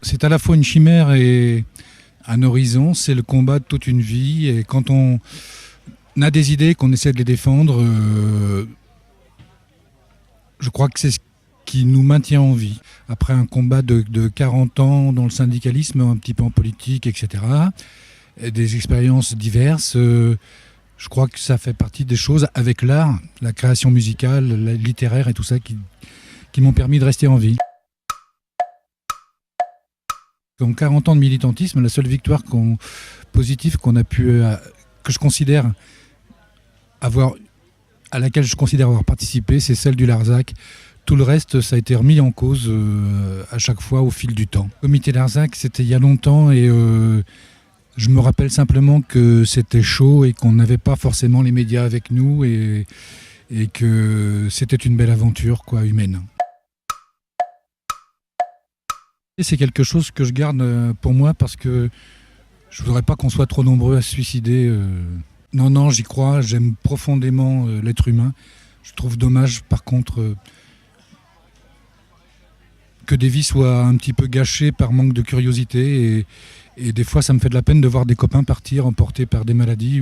C'est à la fois une chimère et un horizon, c'est le combat de toute une vie. Et quand on a des idées, qu'on essaie de les défendre, je crois que c'est ce qui nous maintient en vie. Après un combat de 40 ans dans le syndicalisme, un petit peu en politique, etc., et des expériences diverses, je crois que ça fait partie des choses avec l'art, la création musicale, la littéraire et tout ça qui m'ont permis de rester en vie. En 40 ans de militantisme, la seule victoire positive qu'on a pu, que je considère avoir, à laquelle je considère avoir participé, c'est celle du Larzac. Tout le reste, ça a été remis en cause à chaque fois au fil du temps. Le comité Larzac, c'était il y a longtemps et je me rappelle simplement que c'était chaud et qu'on n'avait pas forcément les médias avec nous et que c'était une belle aventure humaine. Et c'est quelque chose que je garde pour moi parce que je ne voudrais pas qu'on soit trop nombreux à se suicider. Non, j'y crois, j'aime profondément l'être humain. Je trouve dommage par contre que des vies soient un petit peu gâchées par manque de curiosité et des fois ça me fait de la peine de voir des copains partir emportés par des maladies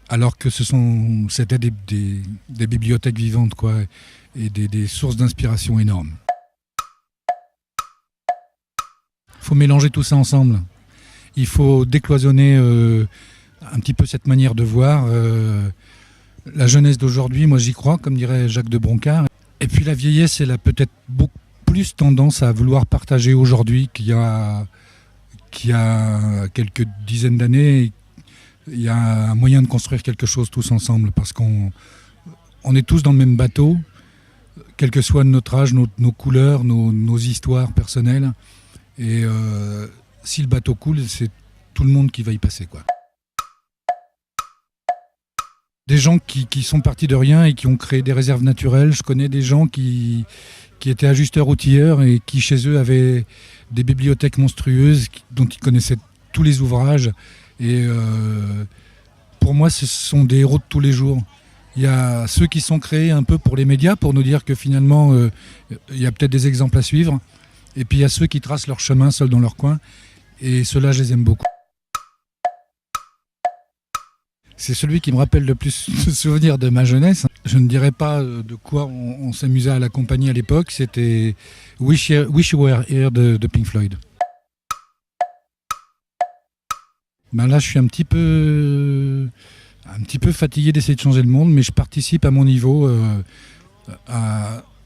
alors que c'était des bibliothèques vivantes et des sources d'inspiration énormes. Il faut mélanger tout ça ensemble. Il faut décloisonner un petit peu cette manière de voir. La jeunesse d'aujourd'hui, moi j'y crois, comme dirait Jacques de Broncard. Et puis la vieillesse, elle a peut-être beaucoup plus tendance à vouloir partager aujourd'hui qu'il y a quelques dizaines d'années. Il y a un moyen de construire quelque chose tous ensemble parce qu'on est tous dans le même bateau, quel que soit notre âge, nos couleurs, nos histoires personnelles. Et si le bateau coule, c'est tout le monde qui va y passer, Des gens qui sont partis de rien et qui ont créé des réserves naturelles. Je connais des gens qui étaient ajusteurs-outilleurs et qui chez eux avaient des bibliothèques monstrueuses dont ils connaissaient tous les ouvrages. Et pour moi, ce sont des héros de tous les jours. Il y a ceux qui sont créés un peu pour les médias, pour nous dire que finalement, il y a peut-être des exemples à suivre. Et puis il y a ceux qui tracent leur chemin seuls dans leur coin. Et ceux-là, je les aime beaucoup. C'est celui qui me rappelle le plus de souvenirs de ma jeunesse. Je ne dirais pas de quoi on s'amusait à l'accompagner à l'époque. C'était Wish You Were Here de Pink Floyd. Là, je suis un petit peu fatigué d'essayer de changer le monde, mais je participe à mon niveau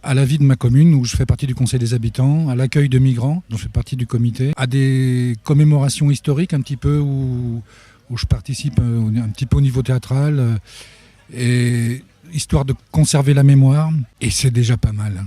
à la vie de ma commune où je fais partie du conseil des habitants, à l'accueil de migrants dont je fais partie du comité, à des commémorations historiques un petit peu où je participe un petit peu au niveau théâtral, et histoire de conserver la mémoire, et c'est déjà pas mal.